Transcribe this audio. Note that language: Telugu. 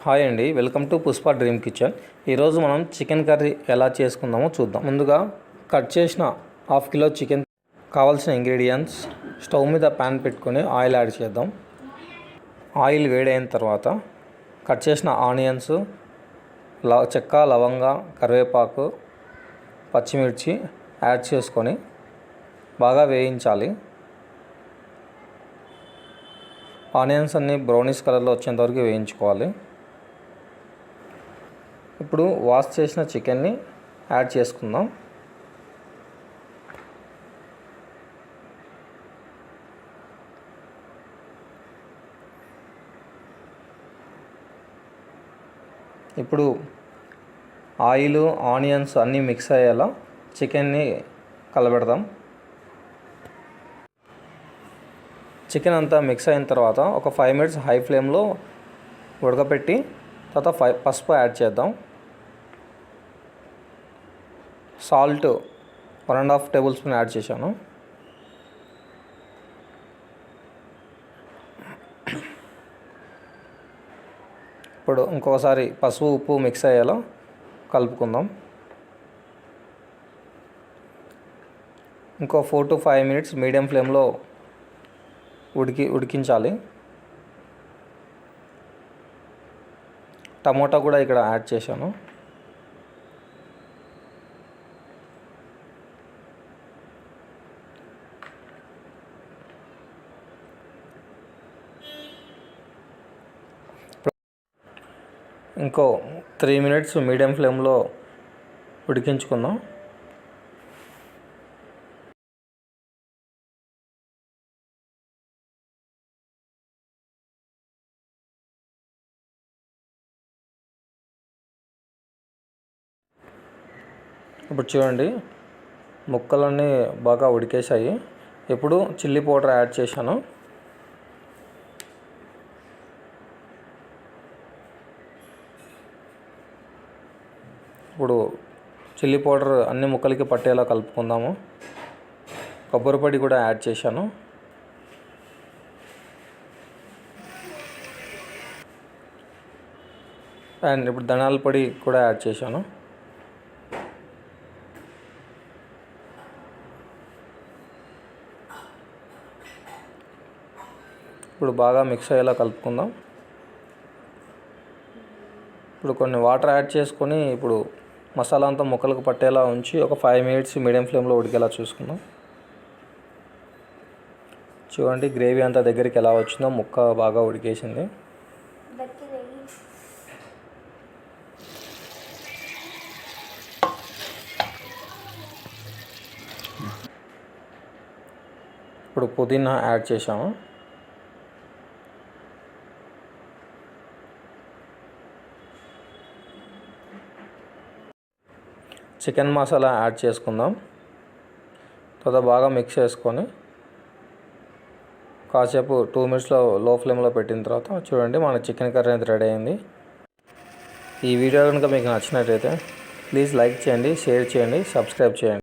హాయ్ అండి, welcome to Pushpa dream kitchen. ఈరోజు మనం చికెన్ కర్రీ ఎలా చేసుకుందామో చూద్దాం. ముందుగా కట్ చేసిన హాఫ్ కిలో చికెన్ కావాల్సిన ఇంగ్రీడియంట్స్. స్టవ్ మీద ప్యాన్ పెట్టుకొని ఆయిల్ యాడ్ చేద్దాం. ఆయిల్ వేడైన తర్వాత కట్ చేసిన ఆనియన్స్, చెక్క, లవంగ, కరివేపాకు, పచ్చిమిర్చి యాడ్ చేసుకొని బాగా వేయించాలి. ఆనియన్స్ అన్నీ బ్రౌనిష్ కలర్లో వచ్చేంత వరకు వేయించుకోవాలి. ఇప్పుడు వాష్ చేసిన చికెన్ని యాడ్ చేసుకుందాం. ఇప్పుడు ఆయిల్, ఆనియన్స్ అన్నీ మిక్స్ అయ్యేలా చికెన్ని కలబెడదాం. చికెన్ అంతా మిక్స్ అయిన తర్వాత ఒక 5 minutes హై ఫ్లేమ్లో ఉడకపెట్టి తర్వాత పసుపు యాడ్ చేద్దాం. సాల్ట్ 1.5 tablespoon యాడ్ చేశాను. ఇప్పుడు ఇంకొకసారి పసుపు, ఉప్పు మిక్స్ అయ్యేలా కలుపుకుందాం. ఇంకో 4 to 5 minutes మీడియం ఫ్లేమ్లో ఉడికించాలి. టమోటా కూడా ఇక్కడ యాడ్ చేశాను. ఇంకో 3 minutes మీడియం ఫ్లేమ్లో ఉడికించుకుందాం. ఇప్పుడు చూడండి, ముక్కలన్నీ బాగా ఉడికేసాయి. ఇప్పుడు చిల్లీ పౌడర్ యాడ్ చేశాను. ఇప్పుడు చిల్లీ పౌడర్ అన్ని ముక్కలకి పట్టేలా కలుపుకుందాము. కొబ్బరి పొడి కూడా యాడ్ చేశాను. అండ్ ఇప్పుడు ధనియాల పొడి కూడా యాడ్ చేశాను. ఇప్పుడు బాగా మిక్స్ అయ్యేలా కలుపుకుందాం. ఇప్పుడు కొన్ని వాటర్ యాడ్ చేసుకొని ఇప్పుడు మసాలా అంతా ముక్కలకు పట్టేలా ఉంచి ఒక 5 minutes మీడియం ఫ్లేమ్లో ఉడికేలా చూసుకుందాం. చూడండి, గ్రేవీ అంతా దగ్గరికి ఎలా వచ్చిందో, ముక్క బాగా ఉడికేసింది. ఇప్పుడు పుదీనా యాడ్ చేసాము. చికెన్ మసాలా యాడ్ చేసుకుందాం. తర్వాత బాగా మిక్స్ చేసుకొని కాసేపు 2 minutes లో ఫ్లేమ్లో పెట్టిన తర్వాత చూడండి, మన చికెన్ కర్రీ అనేది రెడీ అయింది. ఈ వీడియో కనుక మీకు నచ్చినట్లయితే ప్లీజ్ లైక్ చేయండి, షేర్ చేయండి, సబ్స్క్రైబ్ చేయండి.